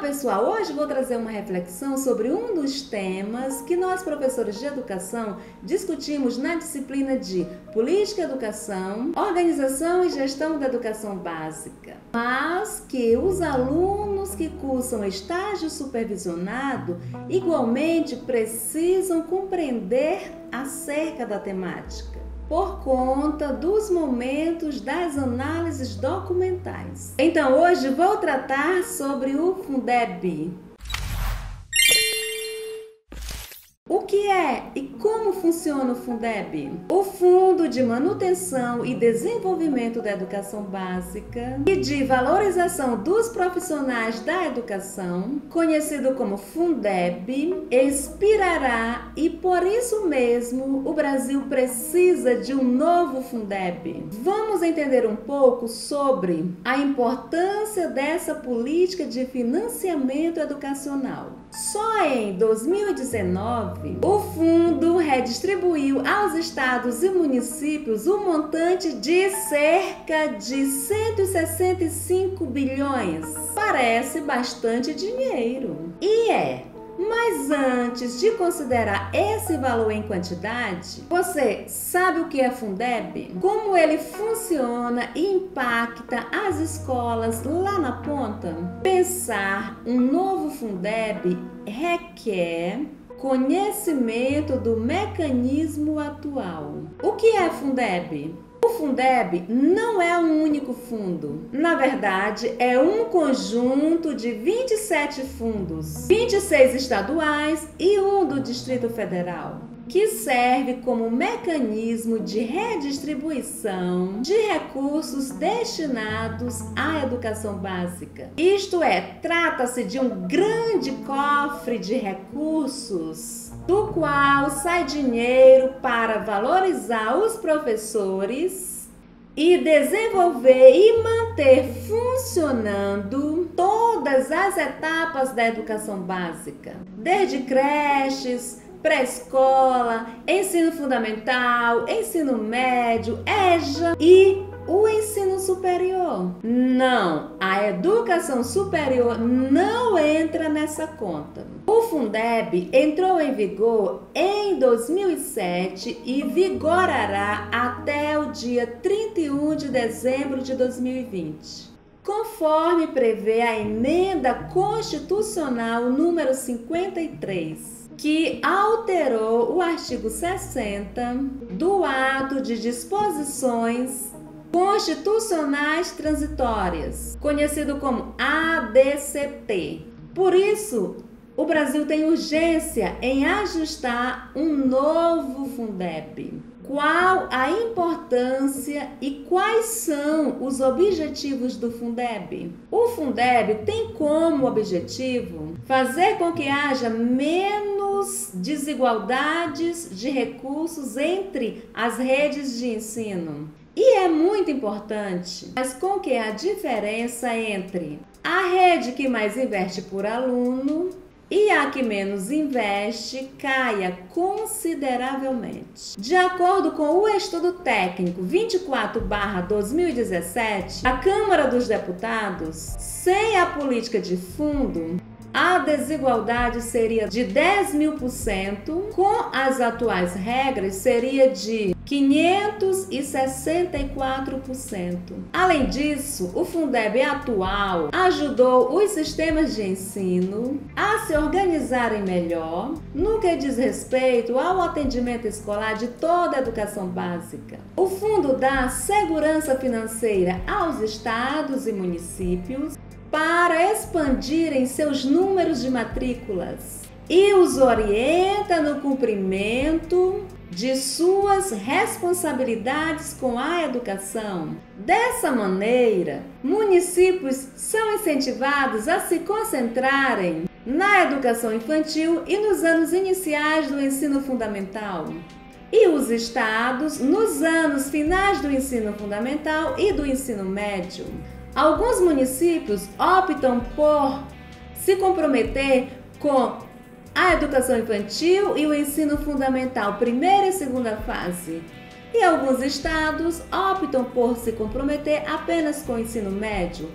pessoal, hoje vou trazer uma reflexão sobre um dos temas que nós, professores de educação, discutimos na disciplina de Política e Educação, Organização e Gestão da Educação Básica, mas que os alunos que cursam estágio supervisionado igualmente precisam compreender acerca da temática, por conta dos momentos das análises documentais. Então, hoje vou tratar sobre o Fundeb. O que é e como funciona o Fundeb? O Fundo de Manutenção e Desenvolvimento da Educação Básica e de Valorização dos Profissionais da Educação, conhecido como Fundeb, expirará e por isso mesmo o Brasil precisa de um novo Fundeb. Vamos entender um pouco sobre a importância dessa política de financiamento educacional. Só em 2019, o fundo redistribuiu aos estados e municípios um montante de cerca de 165 bilhões. Parece bastante dinheiro. Mas antes de considerar esse valor em quantidade, você sabe o que é Fundeb? Como ele funciona e impacta as escolas lá na ponta? Pensar um novo Fundeb requer conhecimento do mecanismo atual. O que é Fundeb? O Fundeb não é um único fundo. Na verdade, é um conjunto de 27 fundos, 26 estaduais e um do Distrito Federal, que serve como mecanismo de redistribuição de recursos destinados à educação básica. Isto é, trata-se de um grande cofre de recursos do qual sai dinheiro para valorizar os professores e desenvolver e manter funcionando todas as etapas da educação básica, desde creches, pré-escola, ensino fundamental, ensino médio, EJA e o ensino superior. Não, a educação superior não entra nessa conta. O Fundeb entrou em vigor em 2007 e vigorará até o dia 31 de dezembro de 2020. Conforme prevê a emenda constitucional número 53, que alterou o artigo 60 do Ato de Disposições Constitucionais Transitórias, conhecido como ADCT. Por isso, o Brasil tem urgência em ajustar um novo Fundeb. Qual a importância e quais são os objetivos do Fundeb? O Fundeb tem como objetivo fazer com que haja menos desigualdades de recursos entre as redes de ensino. E é muito importante, mas com que a diferença entre a rede que mais investe por aluno e a que menos investe caia consideravelmente. De acordo com o estudo técnico 24/2017 da Câmara dos Deputados, sem a política de fundo, a desigualdade seria de 10.000%, com as atuais regras seria de 564%. Além disso, o Fundeb atual ajudou os sistemas de ensino a se organizarem melhor no que diz respeito ao atendimento escolar de toda a educação básica. O fundo dá segurança financeira aos estados e municípios para expandirem seus números de matrículas e os orienta no cumprimento de suas responsabilidades com a educação. Dessa maneira, municípios são incentivados a se concentrarem na educação infantil e nos anos iniciais do ensino fundamental, e os estados nos anos finais do ensino fundamental e do ensino médio. Alguns municípios optam por se comprometer com a educação infantil e o ensino fundamental, primeira e segunda fase. E alguns estados optam por se comprometer apenas com o ensino médio.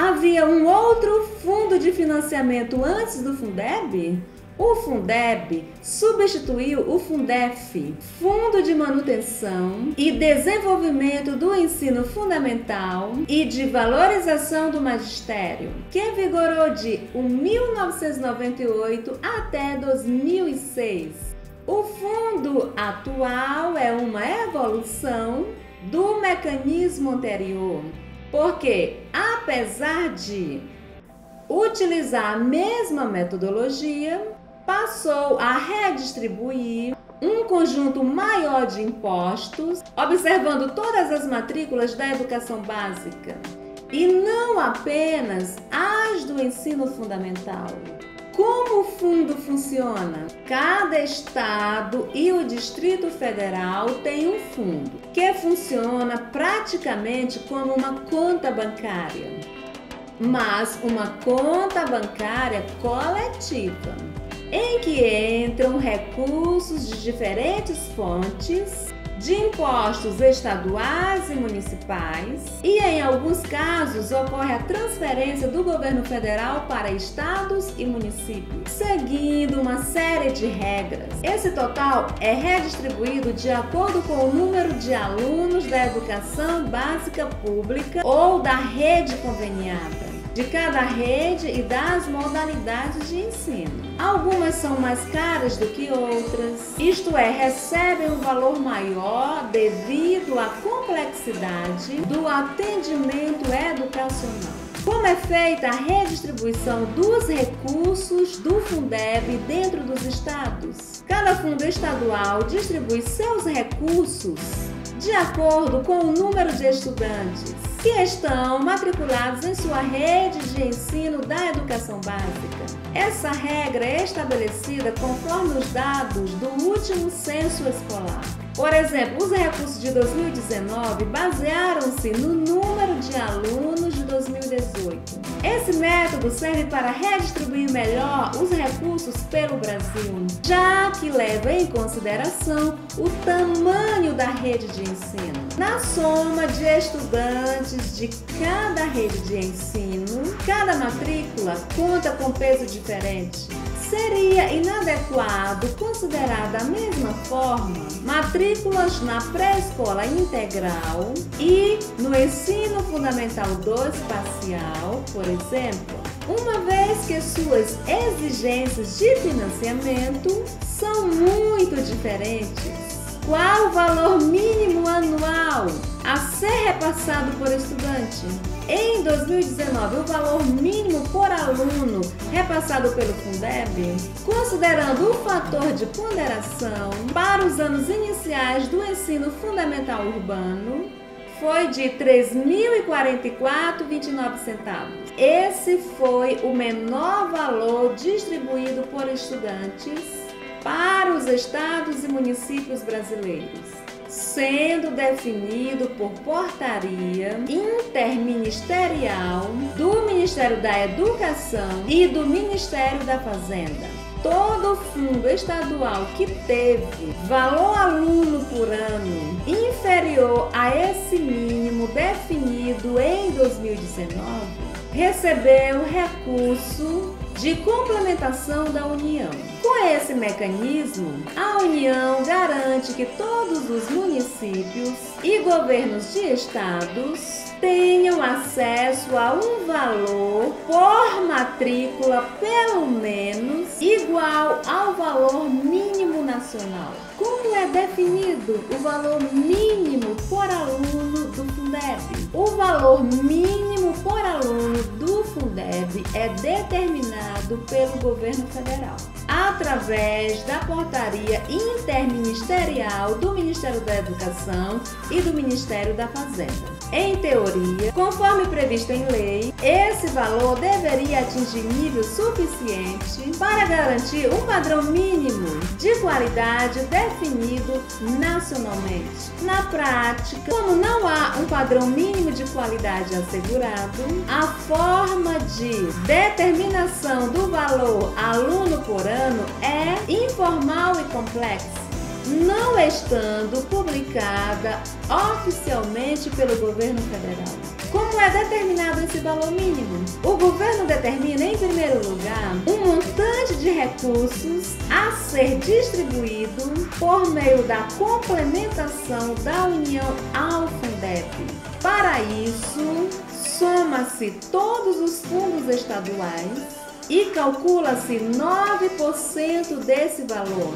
Havia um outro fundo de financiamento antes do Fundeb? O Fundeb substituiu o Fundef, Fundo de Manutenção e Desenvolvimento do Ensino Fundamental e de Valorização do Magistério, que vigorou de 1998 até 2006. O fundo atual é uma evolução do mecanismo anterior, porque, apesar de utilizar a mesma metodologia, passou a redistribuir um conjunto maior de impostos, observando todas as matrículas da educação básica e não apenas as do ensino fundamental. Como o fundo funciona? Cada estado e o Distrito Federal tem um fundo que funciona praticamente como uma conta bancária, mas uma conta bancária coletiva, em que entram recursos de diferentes fontes, de impostos estaduais e municipais, e em alguns casos ocorre a transferência do governo federal para estados e municípios, seguindo uma série de regras. Esse total é redistribuído de acordo com o número de alunos da educação básica pública ou da rede conveniada, de cada rede e das modalidades de ensino. Algumas são mais caras do que outras, isto é, recebem um valor maior devido à complexidade do atendimento educacional. Como é feita a redistribuição dos recursos do Fundeb dentro dos estados? Cada fundo estadual distribui seus recursos de acordo com o número de estudantes que estão matriculados em sua rede de ensino da educação básica. Essa regra é estabelecida conforme os dados do último censo escolar. Por exemplo, os recursos de 2019 basearam-se no número de alunos de 2018. Esse método serve para redistribuir melhor os recursos pelo Brasil, já que leva em consideração o tamanho da rede de ensino. Na soma de estudantes de cada rede de ensino, cada matrícula conta com peso diferente. Seria inadequado considerar da mesma forma matrículas na pré-escola integral e no ensino fundamental 2 parcial, por exemplo, uma vez que suas exigências de financiamento são muito diferentes. Qual o valor mínimo anual a ser repassado por estudante? Em 2019, o valor mínimo por aluno repassado pelo Fundeb, considerando o fator de ponderação para os anos iniciais do ensino fundamental urbano, foi de R$ 3.044,29. Esse foi o menor valor distribuído por estudantes para os estados e municípios brasileiros, sendo definido por portaria interministerial do Ministério da Educação e do Ministério da Fazenda. Todo fundo estadual que teve valor aluno por ano inferior a esse mínimo definido em 2019 recebeu recurso de complementação da União. Com esse mecanismo, a União garante que todos os municípios e governos de estados tenham acesso a um valor por matrícula pelo menos igual ao valor mínimo nacional. Como é definido o valor mínimo por aluno do Fundeb? O valor mínimo por aluno do Fundeb é determinado pelo governo federal, através da portaria interministerial do Ministério da Educação e do Ministério da Fazenda. Em teoria, conforme previsto em lei, esse valor deveria atingir nível suficiente para garantir um padrão mínimo de qualidade definido nacionalmente. Na prática, como não há um padrão mínimo de qualidade assegurado, a forma de determinação do valor aluno por ano é informal e complexa, não estando publicada oficialmente pelo governo federal. Como é determinado esse valor mínimo? O governo determina, em primeiro lugar, um montante de recursos a ser distribuído por meio da complementação da União ao Fundeb. Para isso, soma-se todos os fundos estaduais e calcula-se 9% desse valor,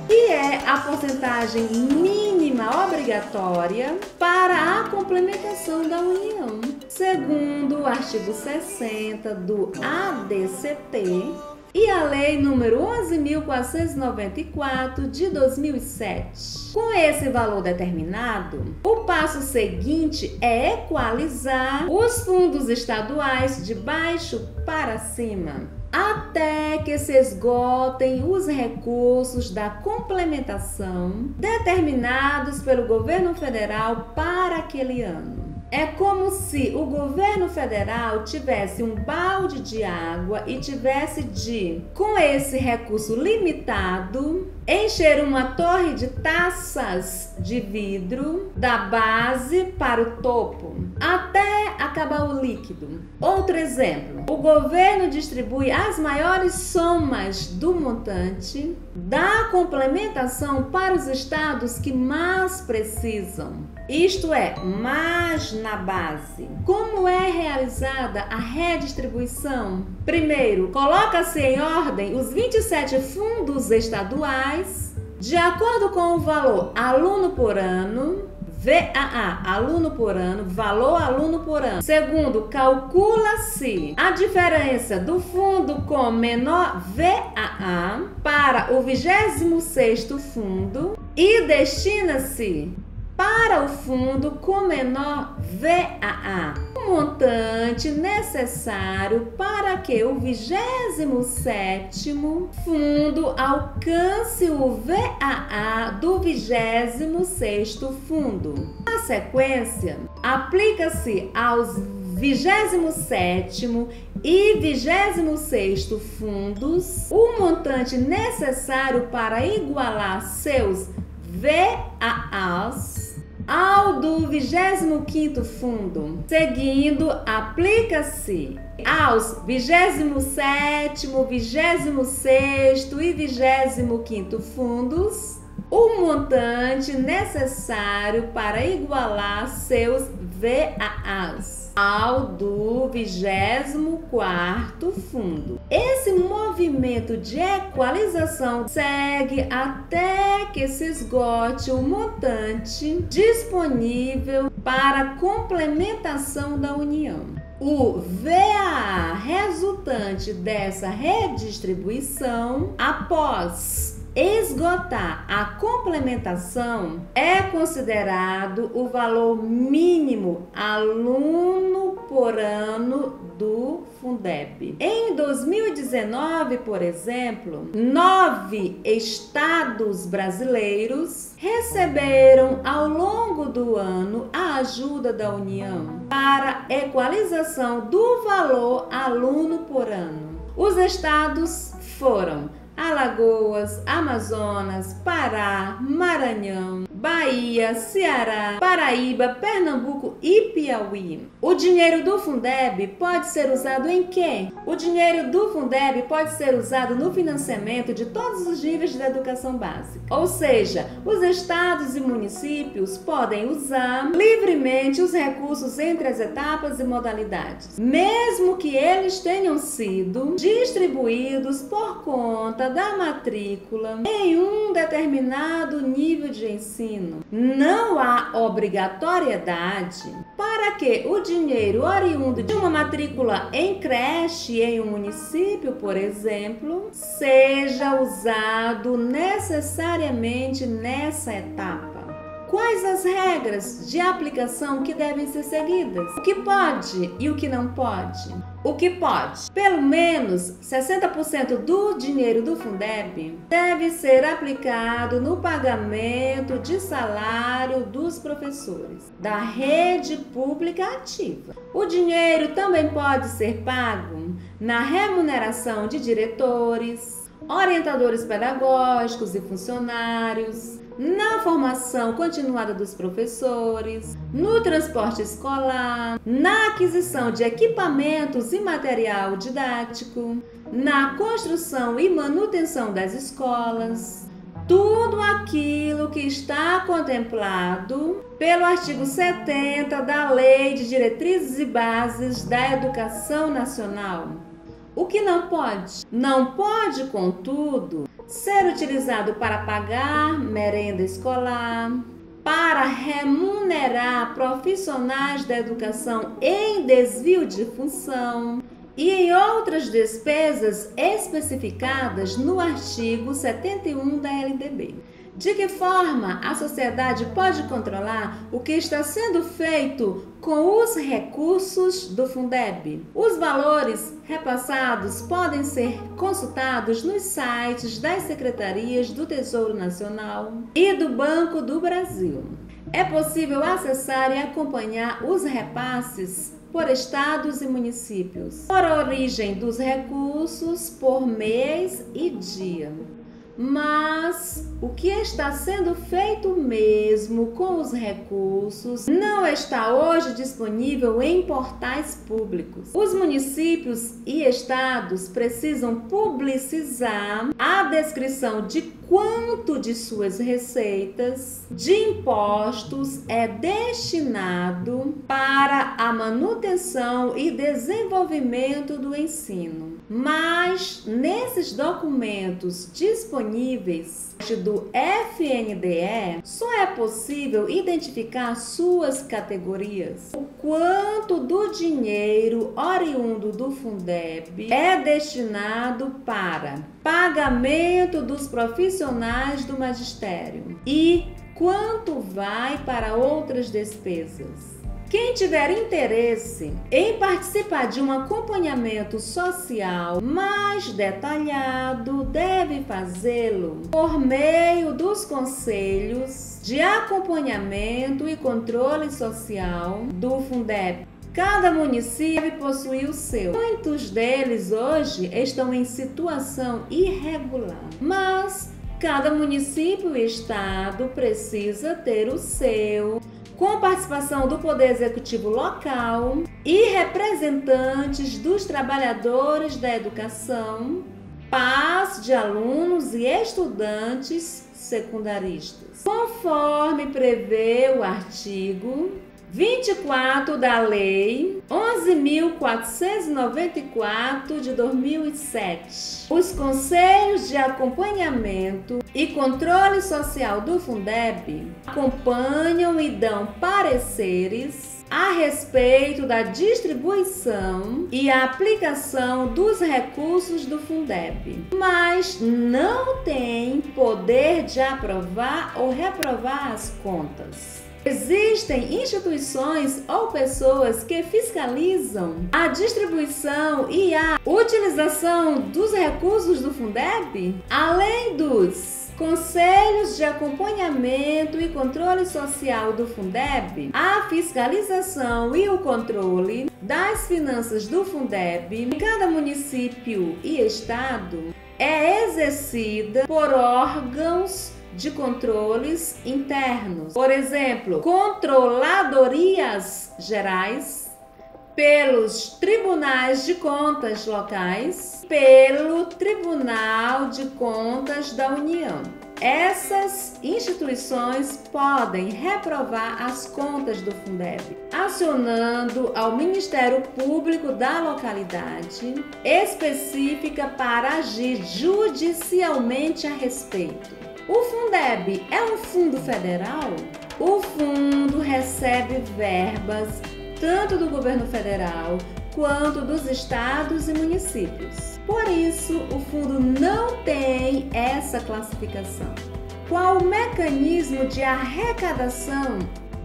que é a porcentagem mínima obrigatória para a complementação da União, segundo o artigo 60 do ADCT e a Lei número 11.494 de 2007. Com esse valor determinado, o passo seguinte é equalizar os fundos estaduais de baixo para cima, até que se esgotem os recursos da complementação determinados pelo governo federal para aquele ano. É como se o governo federal tivesse um balde de água e tivesse de, com esse recurso limitado, encher uma torre de taças de vidro da base para o topo, até acabar o líquido. Outro exemplo, o governo distribui as maiores somas do montante da complementação para os estados que mais precisam, isto é, mais na base. Como é realizada a redistribuição? Primeiro, coloca-se em ordem os 27 fundos estaduais de acordo com o valor aluno por ano, VAA, aluno por ano, valor aluno por ano. Segundo, calcula-se a diferença do fundo com menor VAA para o 26º fundo e destina-se para o fundo com menor VAA o montante necessário para que o 27º fundo alcance o VAA do 26º fundo. Na sequência, aplica-se aos 27º e 26º fundos o montante necessário para igualar seus VAAs ao do 25º fundo. Seguindo, aplica-se aos 27º, 26º e 25º fundos o montante necessário para igualar seus VAAs ao do 24º fundo. Esse movimento de equalização segue até que se esgote o montante disponível para complementação da União. O VAA resultante dessa redistribuição, após esgotar a complementação, é considerado o valor mínimo aluno por ano do Fundeb. Em 2019, por exemplo, 9 estados brasileiros receberam ao longo do ano a ajuda da União para equalização do valor aluno por ano. Os estados foram Alagoas, Amazonas, Pará, Maranhão, Bahia, Ceará, Paraíba, Pernambuco e Piauí. O dinheiro do Fundeb pode ser usado em quê? O dinheiro do Fundeb pode ser usado no financiamento de todos os níveis da educação básica. Ou seja, os estados e municípios podem usar livremente os recursos entre as etapas e modalidades, mesmo que eles tenham sido distribuídos por conta da matrícula em um determinado nível de ensino. Não há obrigatoriedade para que o dinheiro oriundo de uma matrícula em creche em um município, por exemplo, seja usado necessariamente nessa etapa. Quais as regras de aplicação que devem ser seguidas? O que pode e o que não pode? O que pode? Pelo menos 60% do dinheiro do Fundeb deve ser aplicado no pagamento de salário dos professores da rede pública ativa. O dinheiro também pode ser pago na remuneração de diretores, orientadores pedagógicos e funcionários, na formação continuada dos professores, no transporte escolar, na aquisição de equipamentos e material didático, na construção e manutenção das escolas. Tudo aquilo que está contemplado pelo artigo 70 da Lei de Diretrizes e Bases da Educação Nacional. O que não pode? Não pode, contudo, ser utilizado para pagar merenda escolar, para remunerar profissionais da educação em desvio de função e em outras despesas especificadas no artigo 71 da LDB. De que forma a sociedade pode controlar o que está sendo feito com os recursos do Fundeb? Os valores repassados podem ser consultados nos sites das secretarias do Tesouro Nacional e do Banco do Brasil. É possível acessar e acompanhar os repasses por estados e municípios, por origem dos recursos, por mês e dia. Mas o que está sendo feito mesmo com os recursos não está hoje disponível em portais públicos. Os municípios e estados precisam publicizar a descrição de quanto de suas receitas de impostos é destinado para a manutenção e desenvolvimento do ensino. Mas nesses documentos disponíveis do FNDE, só é possível identificar suas categorias. O quanto do dinheiro oriundo do Fundeb é destinado para pagamento dos profissionais do magistério e quanto vai para outras despesas. Quem tiver interesse em participar de um acompanhamento social mais detalhado deve fazê-lo por meio dos conselhos de acompanhamento e controle social do Fundeb. Cada município possui o seu. Muitos deles hoje estão em situação irregular, mas cada município e estado precisa ter o seu, com participação do Poder Executivo local e representantes dos trabalhadores da educação, pais de alunos e estudantes secundaristas, conforme prevê o artigo 24 da Lei 11.494 de 2007. Os Conselhos de Acompanhamento e Controle Social do Fundeb acompanham e dão pareceres a respeito da distribuição e aplicação dos recursos do Fundeb, mas não têm poder de aprovar ou reprovar as contas. Existem instituições ou pessoas que fiscalizam a distribuição e a utilização dos recursos do Fundeb, além dos Conselhos de Acompanhamento e Controle Social do Fundeb. A fiscalização e o controle das finanças do Fundeb em cada município e estado é exercida por órgãos de controles internos, por exemplo, controladorias gerais, pelos tribunais de contas locais, pelo Tribunal de Contas da União. Essas instituições podem reprovar as contas do Fundeb, acionando ao Ministério Público da localidade específica para agir judicialmente a respeito. O Fundeb é um fundo federal? O fundo recebe verbas tanto do governo federal quanto dos estados e municípios. Por isso, o fundo não tem essa classificação. Qual o mecanismo de arrecadação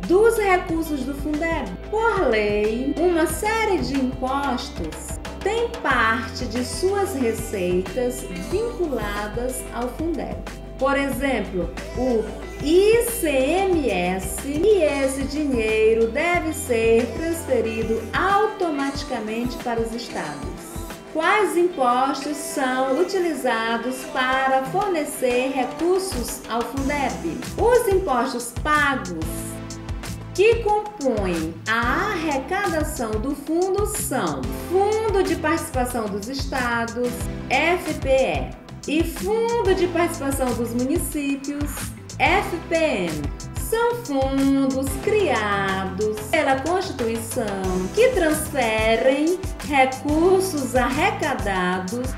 dos recursos do Fundeb? Por lei, uma série de impostos tem parte de suas receitas vinculadas ao Fundeb. Por exemplo, o ICMS, e esse dinheiro deve ser transferido automaticamente para os estados. Quais impostos são utilizados para fornecer recursos ao Fundeb? Os impostos pagos que compõem a arrecadação do fundo são Fundo de Participação dos Estados, FPE, e Fundo de Participação dos Municípios, FPM. São fundos criados pela Constituição que transferem recursos arrecadados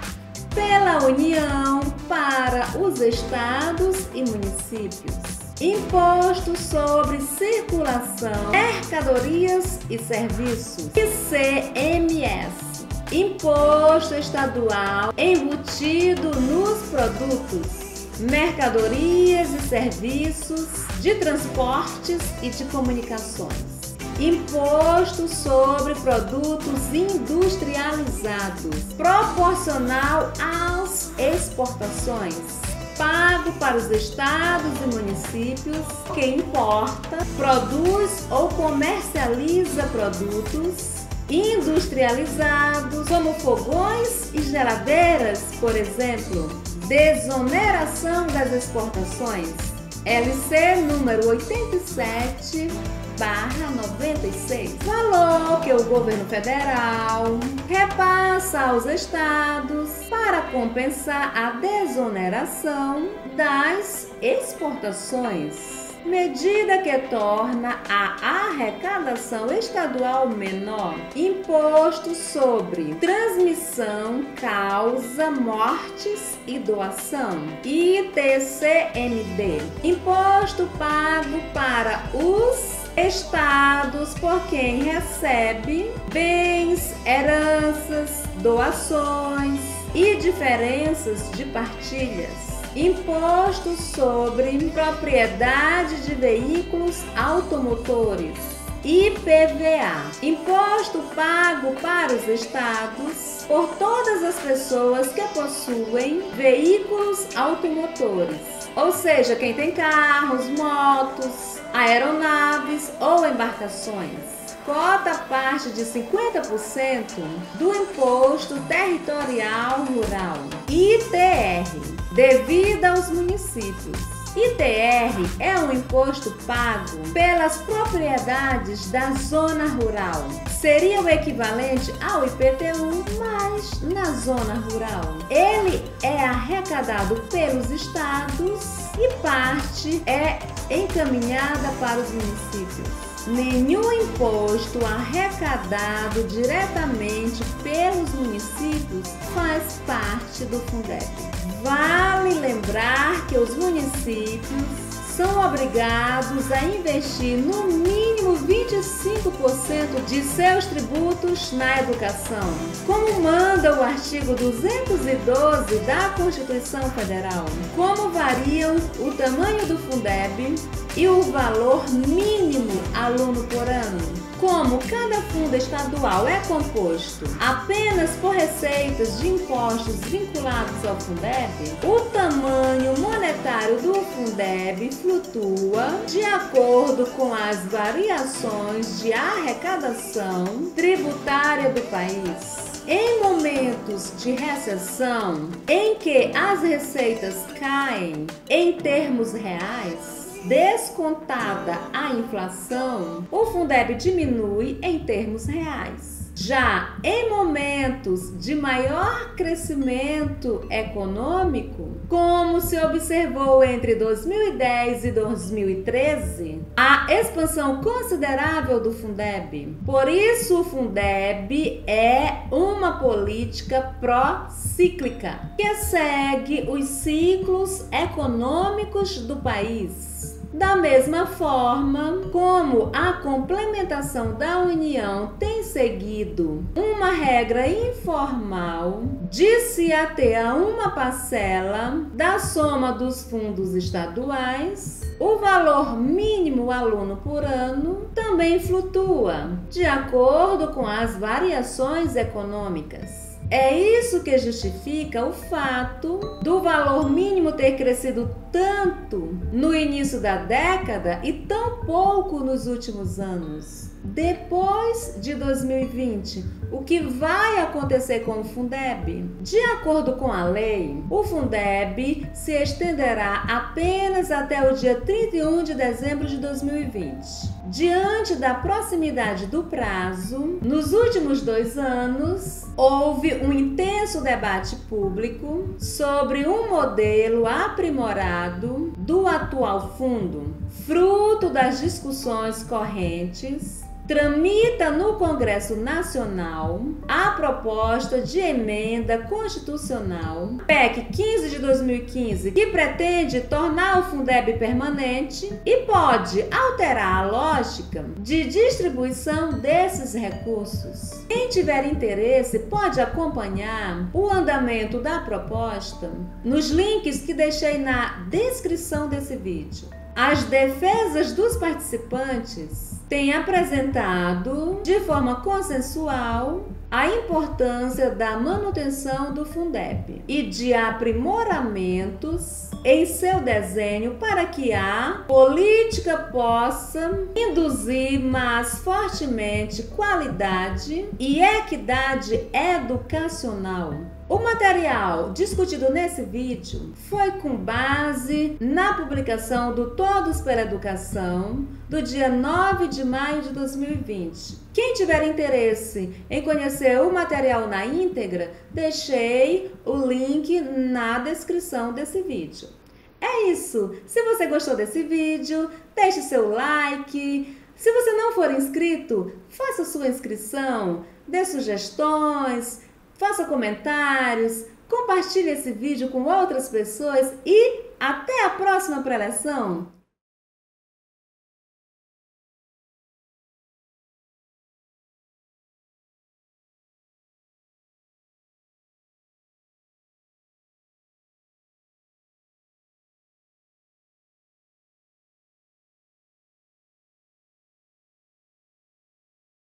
pela União para os estados e municípios. Imposto sobre Circulação, Mercadorias e Serviços, ICMS. Imposto estadual embutido nos produtos, mercadorias e serviços de transportes e de comunicações. Imposto sobre produtos industrializados, proporcional às exportações, pago para os estados e municípios que importa, produz ou comercializa produtos industrializados, como fogões e geladeiras, por exemplo. Desoneração das exportações, LC número 87/96, valor que o governo federal repassa aos estados para compensar a desoneração das exportações. Medida que torna a arrecadação estadual menor. Imposto sobre transmissão, causa, mortes e doação, ITCMD. Imposto pago para os estados por quem recebe bens, heranças, doações e diferenças de partilhas. Imposto sobre propriedade de veículos automotores, IPVA. Imposto pago para os estados por todas as pessoas que possuem veículos automotores, ou seja, quem tem carros, motos, aeronaves ou embarcações. Cota parte de 50% do Imposto Territorial Rural, ITR, devida aos municípios. ITR é um imposto pago pelas propriedades da zona rural. Seria o equivalente ao IPTU, mas na zona rural. Ele é arrecadado pelos estados e parte é encaminhada para os municípios. Nenhum imposto arrecadado diretamente pelos municípios faz parte do Fundeb. Vale lembrar que os municípios são obrigados a investir no mínimo 25% de seus tributos na educação, como manda o artigo 212 da Constituição Federal. Como variam o tamanho do Fundeb e o valor mínimo aluno por ano? Como cada fundo estadual é composto apenas por receitas de impostos vinculados ao Fundeb, o tamanho monetário do Fundeb flutua de acordo com as variações de arrecadação tributária do país. Em momentos de recessão, em que as receitas caem em termos reais, descontada a inflação, o Fundeb diminui em termos reais. Já em momentos de maior crescimento econômico, como se observou entre 2010 e 2013, há expansão considerável do Fundeb. Por isso, o Fundeb é uma política pró-cíclica, que segue os ciclos econômicos do país. Da mesma forma como a complementação da União tem seguido uma regra informal de se ater a uma parcela da soma dos fundos estaduais, o valor mínimo aluno por ano também flutua de acordo com as variações econômicas. É isso que justifica o fato do valor mínimo ter crescido tanto no início da década e tão pouco nos últimos anos. Depois de 2020, o que vai acontecer com o Fundeb? De acordo com a lei, o Fundeb se estenderá apenas até o dia 31 de dezembro de 2020. Diante da proximidade do prazo, nos últimos 2 anos, houve um intenso debate público sobre um modelo aprimorado do atual fundo, fruto das discussões correntes. Tramita no Congresso Nacional a proposta de emenda constitucional PEC 15 de 2015, que pretende tornar o Fundeb permanente e pode alterar a lógica de distribuição desses recursos. Quem tiver interesse pode acompanhar o andamento da proposta nos links que deixei na descrição desse vídeo. As defesas dos participantes têm apresentado de forma consensual a importância da manutenção do Fundeb e de aprimoramentos em seu desenho para que a política possa induzir mais fortemente qualidade e equidade educacional. O material discutido nesse vídeo foi com base na publicação do Todos pela Educação, do dia 9 de maio de 2020. Quem tiver interesse em conhecer o material na íntegra, deixei o link na descrição desse vídeo. É isso! Se você gostou desse vídeo, deixe seu like. Se você não for inscrito, faça sua inscrição, dê sugestões, faça comentários, compartilhe esse vídeo com outras pessoas e até a próxima preleção!